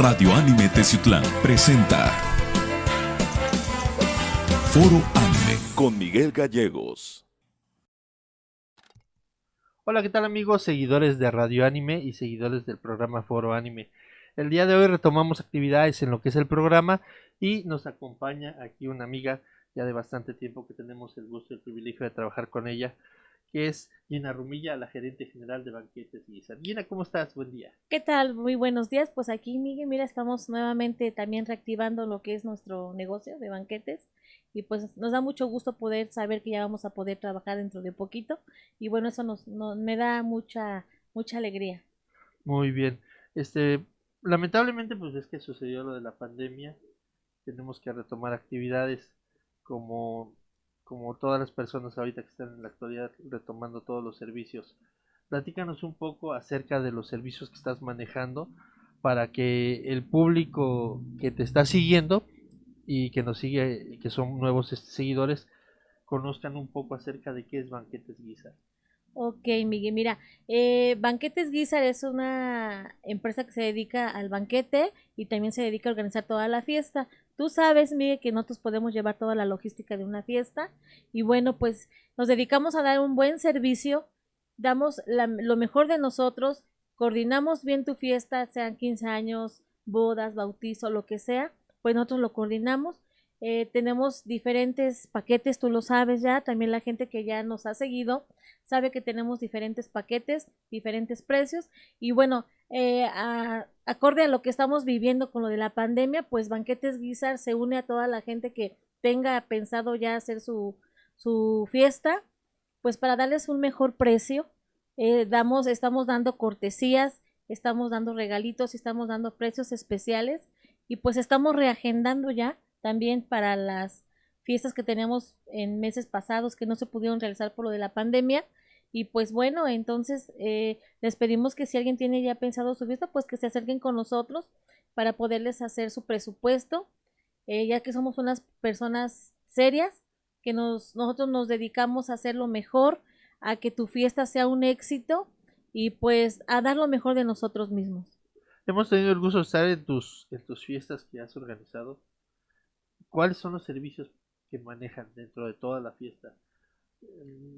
Radio Anime Teciutlán presenta Foro Anime con Miguel Gallegos. Hola, ¿qué tal amigos, seguidores de Radio Anime y seguidores del programa Foro Anime? El día de hoy retomamos actividades en lo que es el programa y nos acompaña aquí una amiga ya de bastante tiempo que tenemos el gusto y el privilegio de trabajar con ella, que es Gina Rumilla, la gerente general de Banquetes Guizar. Gina, ¿cómo estás? Buen día. ¿Qué tal? Muy buenos días. Pues aquí, Miguel, mira, estamos nuevamente también reactivando lo que es nuestro negocio de banquetes y pues nos da mucho gusto poder saber que ya vamos a poder trabajar dentro de poquito y bueno, eso me da mucha alegría. Muy bien. Lamentablemente pues es que sucedió lo de la pandemia, tenemos que retomar actividades como, como todas las personas ahorita que están en la actualidad retomando todos los servicios. Platícanos un poco acerca de los servicios que estás manejando para que el público que te está siguiendo y que nos sigue y que son nuevos seguidores conozcan un poco acerca de qué es Banquetes Guizar. Ok, Miguel, mira, Banquetes Guizar es una empresa que se dedica al banquete y también se dedica a organizar toda la fiesta. Tú sabes, Miguel, que nosotros podemos llevar toda la logística de una fiesta y bueno, pues nos dedicamos a dar un buen servicio, damos lo mejor de nosotros, coordinamos bien tu fiesta, sean 15 años, bodas, bautizo, lo que sea, pues nosotros lo coordinamos. Tenemos diferentes paquetes, tú lo sabes ya, también la gente que ya nos ha seguido sabe que tenemos diferentes paquetes, diferentes precios y bueno, acorde a lo que estamos viviendo con lo de la pandemia, pues Banquetes Guizar se une a toda la gente que tenga pensado ya hacer su fiesta, pues para darles un mejor precio, estamos dando cortesías, estamos dando regalitos, estamos dando precios especiales y pues estamos reagendando ya también para las fiestas que teníamos en meses pasados que no se pudieron realizar por lo de la pandemia. Y pues bueno, entonces les pedimos que si alguien tiene ya pensado su fiesta, pues que se acerquen con nosotros para poderles hacer su presupuesto, ya que somos unas personas serias, que nosotros nos dedicamos a hacer lo mejor, a que tu fiesta sea un éxito y pues a dar lo mejor de nosotros mismos. Hemos tenido el gusto de estar en tus fiestas que has organizado. ¿Cuáles son los servicios que manejan dentro de toda la fiesta?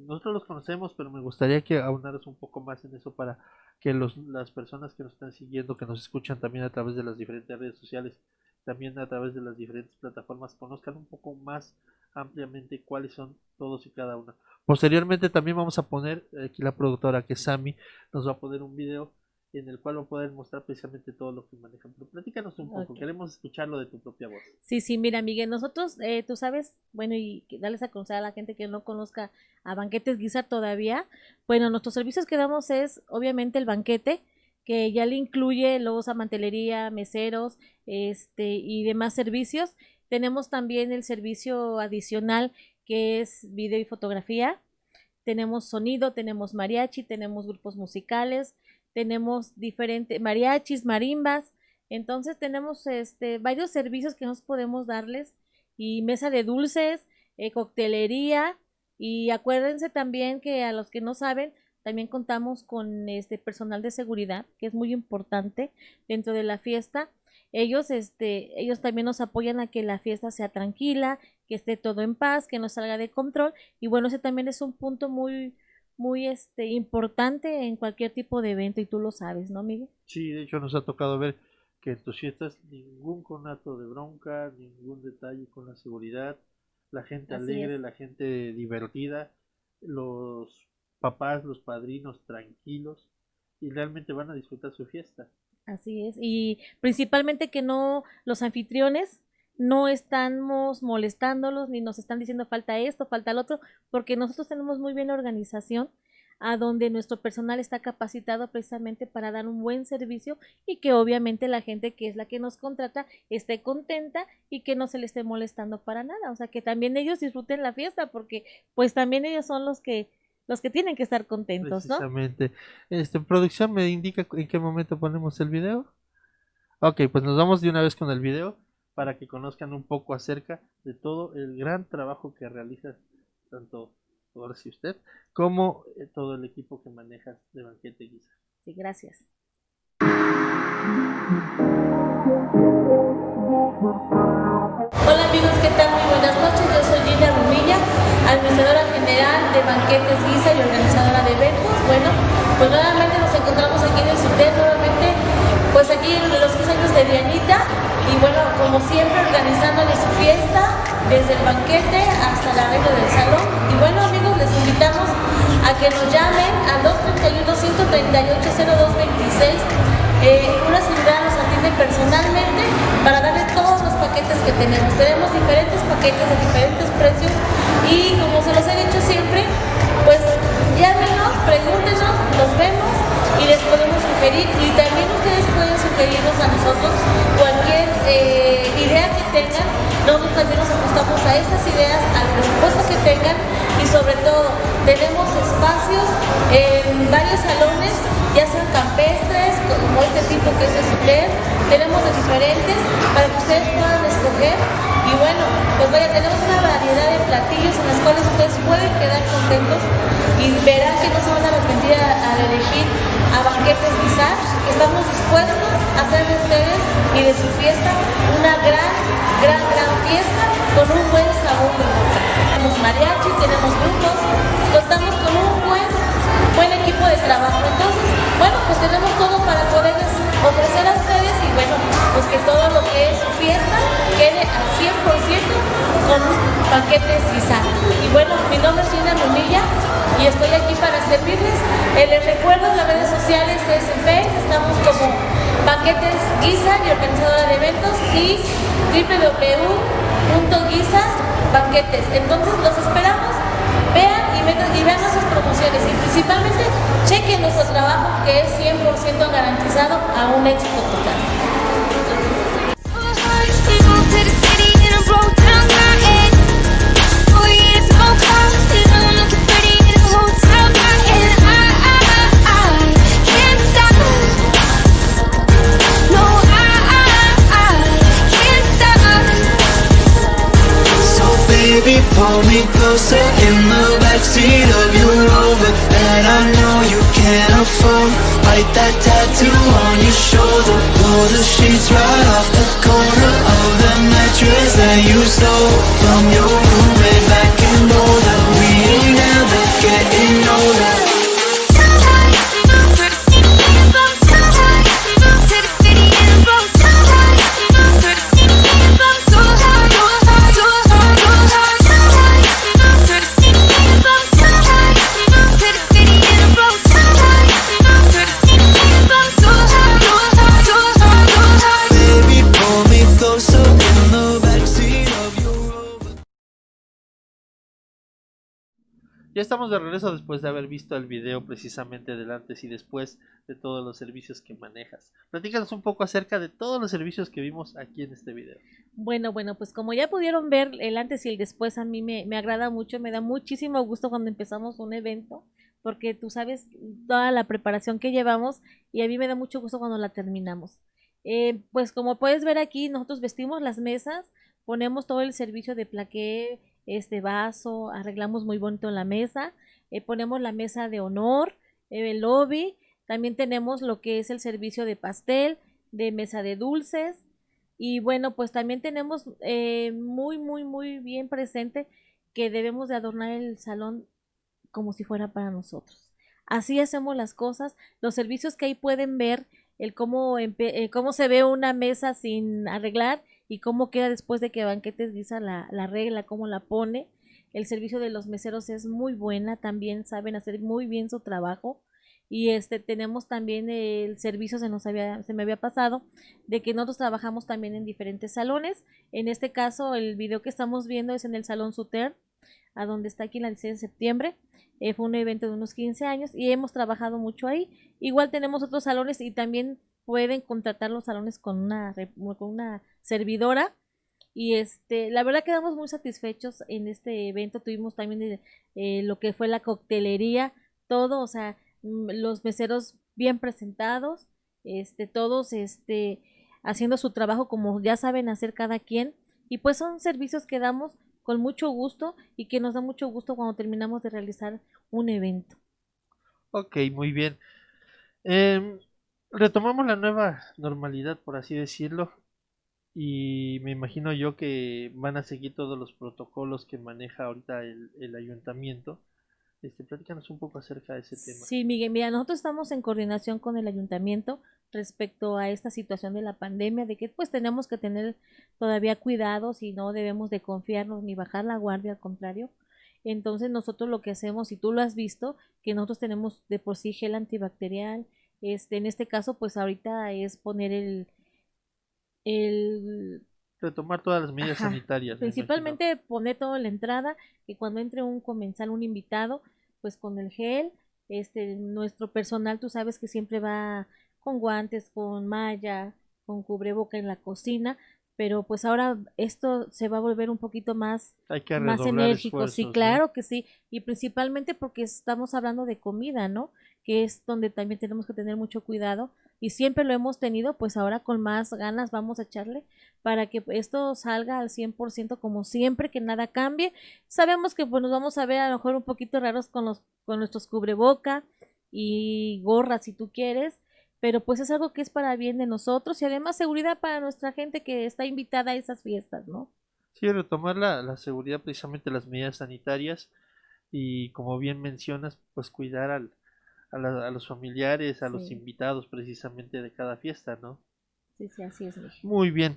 Nosotros los conocemos, pero me gustaría que aunaras un poco más en eso para que las personas que nos están siguiendo, que nos escuchan también a través de las diferentes redes sociales, también a través de las diferentes plataformas, conozcan un poco más ampliamente cuáles son todos y cada una. Posteriormente también vamos a poner, aquí la productora que es Sami, nos va a poner un video en el cual va a poder mostrar precisamente todo lo que manejan. Pero platícanos un poco, Okay. queremos escucharlo de tu propia voz. Sí, mira, Miguel, nosotros, tú sabes, bueno, y darles a conocer a la gente que no conozca a Banquetes Guizar todavía, bueno, nuestros servicios que damos es, obviamente, el banquete, que ya le incluye loza, mantelería, meseros, y demás servicios. Tenemos también el servicio adicional que es video y fotografía. Tenemos sonido, tenemos mariachi, tenemos grupos musicales, tenemos diferentes mariachis, marimbas, entonces tenemos varios servicios que nos podemos darles y mesa de dulces, coctelería y acuérdense también que a los que no saben también contamos con este personal de seguridad que es muy importante dentro de la fiesta. Ellos también nos apoyan a que la fiesta sea tranquila, que esté todo en paz, que no salga de control y bueno, ese también es un punto muy importante en cualquier tipo de evento y tú lo sabes, ¿no, Miguel? Sí, de hecho nos ha tocado ver que en tus fiestas ningún conato de bronca, ningún detalle con la seguridad, la gente Así es. alegre, la gente divertida, los papás, los padrinos tranquilos y realmente van a disfrutar su fiesta. Así es, y principalmente que no, los anfitriones no estamos molestándolos ni nos están diciendo falta esto, falta el otro, porque nosotros tenemos muy bien la organización a donde nuestro personal está capacitado precisamente para dar un buen servicio y que obviamente la gente que es la que nos contrata esté contenta y que no se le esté molestando para nada, o sea, que también ellos disfruten la fiesta porque pues también ellos son los que tienen que estar contentos, ¿no? Precisamente. Producción me indica en qué momento ponemos el video. Ok, pues nos vamos de una vez con el video para que conozcan un poco acerca de todo el gran trabajo que realiza tanto ahora sí usted como todo el equipo que maneja de Banquete Guisa. Sí, gracias. Hola amigos, ¿qué tal? Muy buenas noches, yo soy Gina Rumilla, administradora general de Banquetes Guisa y organizadora de eventos. Bueno, pues nuevamente nos encontramos aquí en el SUTER, nuevamente pues aquí en los 15 años de Dianita, y bueno, como siempre organizándole su fiesta desde el banquete hasta el arreglo del salón. Y bueno amigos, les invitamos a que nos llamen al 231-138-0226. Una señora nos atiende personalmente para darles todos los paquetes que tenemos. Tenemos diferentes paquetes de diferentes precios y como se los he dicho siempre, pues llámenos, pregúntenos, nos vemos y les podemos sugerir, y también ustedes pueden sugerirnos a nosotros cualquier idea que tengan. Nosotros también nos ajustamos a estas ideas, al presupuesto que tengan, y sobre todo tenemos espacios en varios salones, ya sean campestres, como este tipo que es de SUTER, tenemos de diferentes para que ustedes puedan escoger. Y bueno, pues vaya, tenemos una variedad de platillos en los cuales ustedes pueden quedar contentos y verán que no se van a arrepentir al elegir a Banquetes Guisa. Estamos dispuestos a hacer de ustedes y de su fiesta una gran fiesta con un buen sabor de boca. Tenemos mariachi, tenemos grupos, contamos con un buen equipo de trabajo. Entonces, bueno, pues tenemos todo para poderles ofrecer a ustedes, y bueno, pues que todo lo que es su fiesta quede al 100% con Banquetes Guisa. Y bueno, mi nombre es Gina Rumilla y estoy aquí para servirles. Les recuerdo las redes sociales es en Facebook, estamos como Banquetes Guisa y organizadora de eventos, y www.guisa.banquetes. Entonces los esperamos, vean y vean nuestras promociones, y principalmente chequen nuestro trabajo, que es 100% garantizado a un éxito total. Baby, pull me closer in the backseat of your Rover that I know you can't afford. Bite that tattoo on your shoulder. Pull the sheets right off the corner of the mattress that you stole from your roommate back in Boulder. We ain't never getting older. Ya estamos de regreso después de haber visto el video precisamente del antes y después de todos los servicios que manejas. Platícanos un poco acerca de todos los servicios que vimos aquí en este video. Bueno, pues como ya pudieron ver el antes y el después, a mí me agrada mucho, me da muchísimo gusto cuando empezamos un evento, porque tú sabes toda la preparación que llevamos, y a mí me da mucho gusto cuando la terminamos. Pues como puedes ver aquí, nosotros vestimos las mesas, ponemos todo el servicio de plaqué, vaso, arreglamos muy bonito la mesa, ponemos la mesa de honor, el lobby, también tenemos lo que es el servicio de pastel, de mesa de dulces, y bueno, pues también tenemos muy bien presente que debemos de adornar el salón como si fuera para nosotros. Así hacemos las cosas. Los servicios que ahí pueden ver, el cómo se ve una mesa sin arreglar y cómo queda después de que Banquetes Guisa la arregla, cómo la pone. El servicio de los meseros es muy buena, también saben hacer muy bien su trabajo. Y tenemos también el servicio, se me había pasado, de que nosotros trabajamos también en diferentes salones. En este caso, el video que estamos viendo es en el Salón SUTER, a donde está aquí en la 16 de septiembre. Fue un evento de unos 15 años y hemos trabajado mucho ahí. Igual tenemos otros salones y también pueden contratar los salones con una servidora. Y la verdad quedamos muy satisfechos en este evento. Tuvimos también lo que fue la coctelería, todo, o sea, los meseros bien presentados, todos haciendo su trabajo como ya saben hacer cada quien. Y pues son servicios que damos con mucho gusto y que nos da mucho gusto cuando terminamos de realizar un evento. Ok, muy bien. Retomamos la nueva normalidad, por así decirlo. y me imagino yo que van a seguir todos los protocolos que maneja ahorita el ayuntamiento. Platícanos un poco acerca de ese tema. Sí, Miguel, mira, nosotros estamos en coordinación con el ayuntamiento respecto a esta situación de la pandemia, de que pues tenemos que tener todavía cuidados y no debemos de confiarnos ni bajar la guardia, al contrario. Entonces nosotros lo que hacemos, y tú lo has visto, que nosotros tenemos de por sí gel antibacterial, en este caso pues ahorita es poner el Retomar todas las medidas ajá, sanitarias, me imagino. principalmente poner todo en la entrada, que cuando entre un comensal, un invitado, pues con el gel, nuestro personal, tú sabes que siempre va con guantes, con malla, con cubreboca en la cocina, pero pues ahora esto se va a volver un poquito Hay que más redoblar enérgico, sí, esfuerzos, ¿no? claro que sí, y principalmente porque estamos hablando de comida, ¿no? Que es donde también tenemos que tener mucho cuidado y siempre lo hemos tenido, pues ahora con más ganas vamos a echarle para que esto salga al 100% como siempre, que nada cambie. Sabemos que pues nos vamos a ver a lo mejor un poquito raros con nuestros cubreboca y gorras si tú quieres, pero pues es algo que es para bien de nosotros y además seguridad para nuestra gente que está invitada a esas fiestas, ¿no? Sí, retomar la seguridad, precisamente las medidas sanitarias y como bien mencionas, pues cuidar a los familiares, a los Sí, invitados precisamente de cada fiesta, ¿no? sí, sí, así es, Miguel. Muy bien.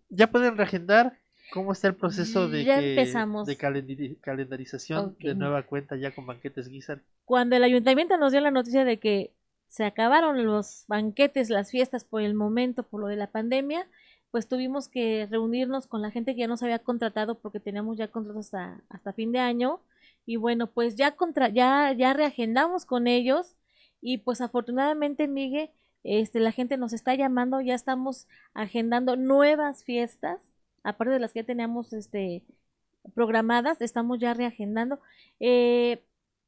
¿Ya pueden reagendar? ¿Cómo está el proceso Ya empezamos. de calendarización Ok, de mira. nueva cuenta ya con Banquetes Guizar? Cuando el ayuntamiento nos dio la noticia de que se acabaron los banquetes, las fiestas por el momento, por lo de la pandemia, pues tuvimos que reunirnos con la gente que ya nos había contratado porque teníamos ya contratos hasta fin de año. Y bueno, pues ya reagendamos con ellos y pues afortunadamente, Miguel, la gente nos está llamando, ya estamos agendando nuevas fiestas, aparte de las que ya teníamos programadas, estamos ya reagendando. Eh,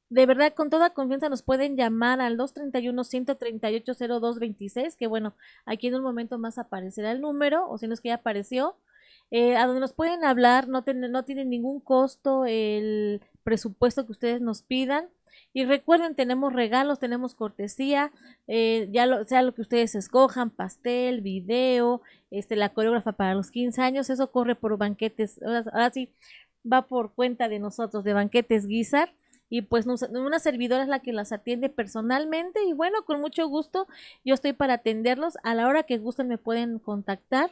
de verdad, con toda confianza nos pueden llamar al 231-138-0226, que bueno, aquí en un momento más aparecerá el número, o si no es que ya apareció, a donde nos pueden hablar, no tienen ningún costo el presupuesto que ustedes nos pidan. Y recuerden, tenemos regalos, tenemos cortesía, sea lo que ustedes escojan, pastel, video, la coreógrafa para los 15 años, eso corre por banquetes, ahora sí, va por cuenta de nosotros, de Banquetes Guizar y pues una servidora es la que las atiende personalmente y bueno, con mucho gusto yo estoy para atenderlos a la hora que gusten me pueden contactar.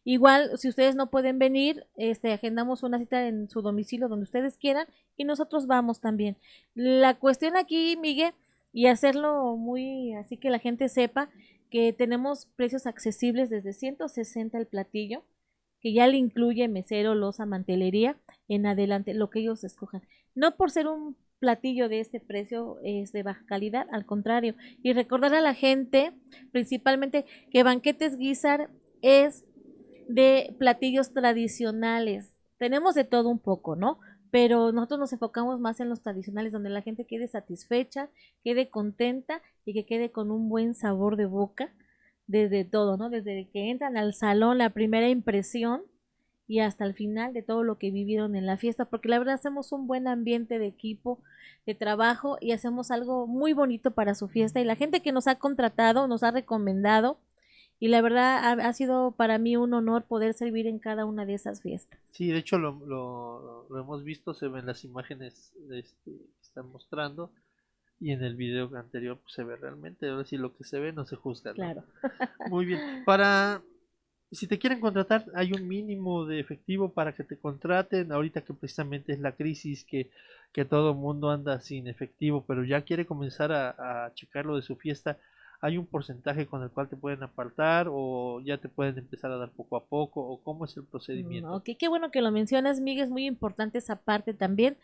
Igual, si ustedes no pueden venir, agendamos una cita en su domicilio donde ustedes quieran y nosotros vamos también. La cuestión aquí, Miguel, y hacerlo muy así que la gente sepa que tenemos precios accesibles desde 160 el platillo, que ya le incluye mesero, loza, mantelería, en adelante, lo que ellos escojan. No por ser un platillo de este precio es de baja calidad, al contrario. Y recordar a la gente, principalmente, que Banquetes Guizar es de platillos tradicionales. Tenemos de todo un poco, ¿no? Pero nosotros nos enfocamos más en los tradicionales, donde la gente quede satisfecha, quede contenta y que quede con un buen sabor de boca desde todo, ¿no? Desde que entran al salón, la primera impresión y hasta el final de todo lo que vivieron en la fiesta, porque la verdad hacemos un buen ambiente de equipo, de trabajo y hacemos algo muy bonito para su fiesta y la gente que nos ha contratado, nos ha recomendado y la verdad ha sido para mí un honor poder servir en cada una de esas fiestas. Sí, de hecho lo hemos visto, se ven las imágenes que están mostrando y en el video anterior pues, se ve realmente, ahora sí lo que se ve no se juzga, ¿no? Claro. Muy bien. Si te quieren contratar, hay un mínimo de efectivo para que te contraten. Ahorita que precisamente es la crisis, que todo el mundo anda sin efectivo, pero ya quiere comenzar a checar lo de su fiesta. ¿Hay un porcentaje con el cual te pueden apartar o ya te pueden empezar a dar poco a poco? ¿O cómo es el procedimiento? Ok, qué bueno que lo mencionas, Miguel, es muy importante esa parte también.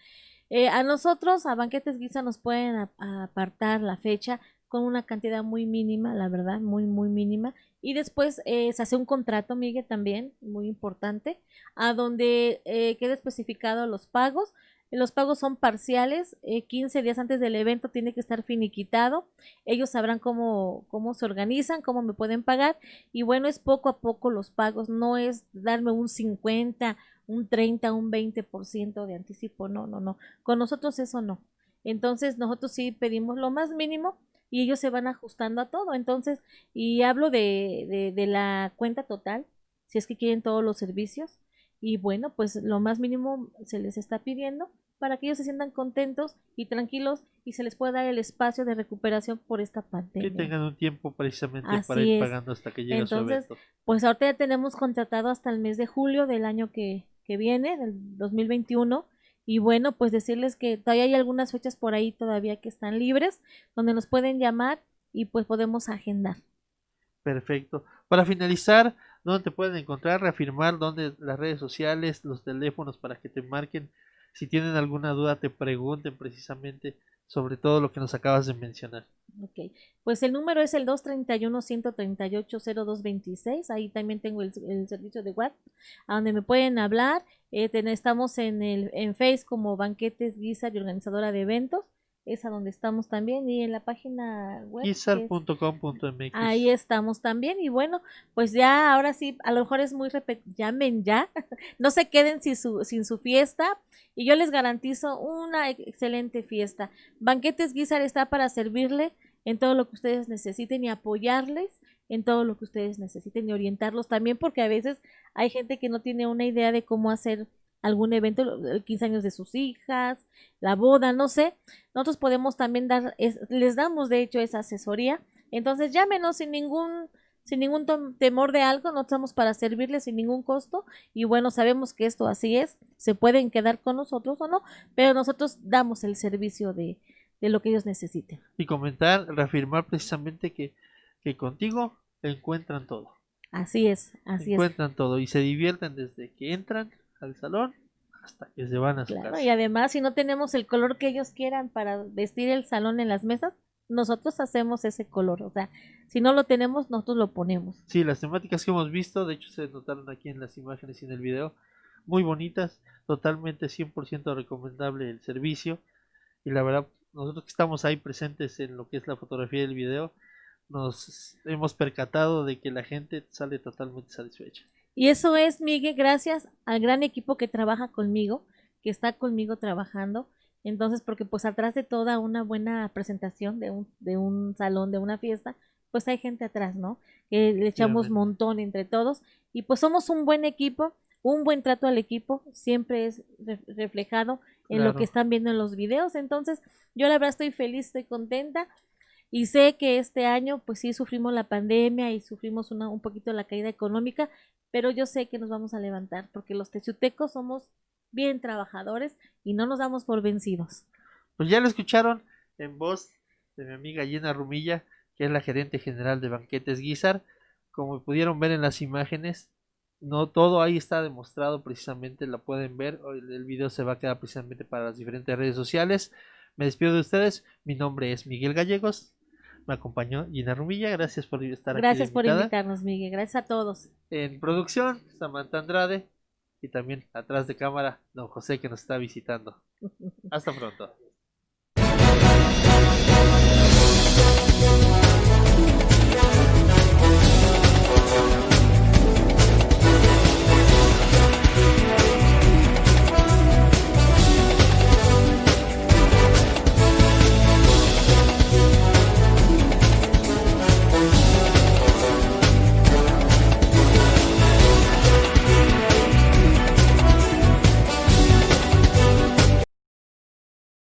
A nosotros, a Banquetes Guisa, nos pueden apartar la fecha con una cantidad muy mínima, la verdad, muy, muy mínima. Y después se hace un contrato, Miguel, también, muy importante, a donde queda especificado los pagos. Los pagos son parciales, 15 días antes del evento tiene que estar finiquitado. Ellos sabrán cómo se organizan, cómo me pueden pagar. Y bueno, es poco a poco los pagos, no es darme un 50, un 30, un 20% de anticipo, no, no, no. Con nosotros eso no. Entonces nosotros sí pedimos lo más mínimo y ellos se van ajustando a todo. Entonces, y hablo de la cuenta total, si es que quieren todos los servicios. Y bueno, pues lo más mínimo se les está pidiendo para que ellos se sientan contentos y tranquilos y se les pueda dar el espacio de recuperación por esta Que pandemia. tengan un tiempo precisamente para Así ir es. pagando hasta que llegue su Entonces, evento. pues ahorita ya tenemos contratado hasta el mes de julio del año que viene, del 2021. Y bueno, pues decirles que todavía hay algunas fechas por ahí todavía que están libres, donde nos pueden llamar y pues podemos agendar. Perfecto. Para finalizar, ¿dónde te pueden encontrar? Reafirmar dónde las redes sociales, los teléfonos para que te marquen. Si tienen alguna duda, te pregunten precisamente sobre todo lo que nos acabas de mencionar. Ok, pues el número es el 231-138-0226. Ahí también tengo el servicio de WhatsApp, a donde me pueden hablar. Estamos en Face como Banquetes Guizar y organizadora de eventos. Es a donde estamos también. Y en la página web, que es- Guizar.com.mx. ahí estamos también. Y bueno, pues ya ahora sí, a lo mejor es muy llamen ya. No se queden sin su fiesta. Y yo les garantizo una excelente fiesta. Banquetes Guizar está para servirle en todo lo que ustedes necesiten y apoyarles en todo lo que ustedes necesiten y orientarlos también, porque a veces hay gente que no tiene una idea de cómo hacer algún evento, el 15 años de sus hijas, la boda, no sé. Nosotros podemos también les damos de hecho esa asesoría. Entonces llámenos sin ningún temor de algo, no estamos para servirles sin ningún costo. Y bueno, sabemos que esto así es, se pueden quedar con nosotros o no, pero nosotros damos el servicio de lo que ellos necesiten. Y comentar, reafirmar precisamente que contigo encuentran todo. Así es, así es. Encuentran todo y se divierten desde que entran al salón hasta que se van a su Claro, casa. y además, si no tenemos el color que ellos quieran para vestir el salón en las mesas, nosotros hacemos ese color. O sea, si no lo tenemos, nosotros lo ponemos. Sí, las temáticas que hemos visto, de hecho se notaron aquí en las imágenes y en el video, muy bonitas, totalmente 100% recomendable el servicio. Y la verdad, nosotros que estamos ahí presentes en lo que es la fotografía y el video, nos hemos percatado de que la gente sale totalmente satisfecha. Y eso es, Miguel, gracias al gran equipo que trabaja conmigo, que está conmigo trabajando. Entonces, porque pues atrás de toda una buena presentación de un salón, de una fiesta, pues hay gente atrás, ¿no? Que le echamos Efectivamente. montón entre todos y pues somos un buen equipo, un buen trato al equipo, siempre es reflejado en lo Claro. que están viendo en los videos. Entonces, yo la verdad estoy feliz, estoy contenta. Y sé que este año, pues sí, sufrimos la pandemia y sufrimos un poquito la caída económica, pero yo sé que nos vamos a levantar, porque los techutecos somos bien trabajadores y no nos damos por vencidos. Pues ya lo escucharon en voz de mi amiga Gina Rumilla, que es la gerente general de Banquetes Guizar. Como pudieron ver en las imágenes, no todo ahí está demostrado precisamente, lo pueden ver. El video se va a quedar precisamente para las diferentes redes sociales. Me despido de ustedes. Mi nombre es Miguel Gallegos. Me acompañó Gina Rumilla. Gracias por estar Gracias aquí. por Invitada. invitarnos, Miguel. Gracias a todos. En producción, Samantha Andrade. Y también atrás de cámara, don José, que nos está visitando. Hasta pronto.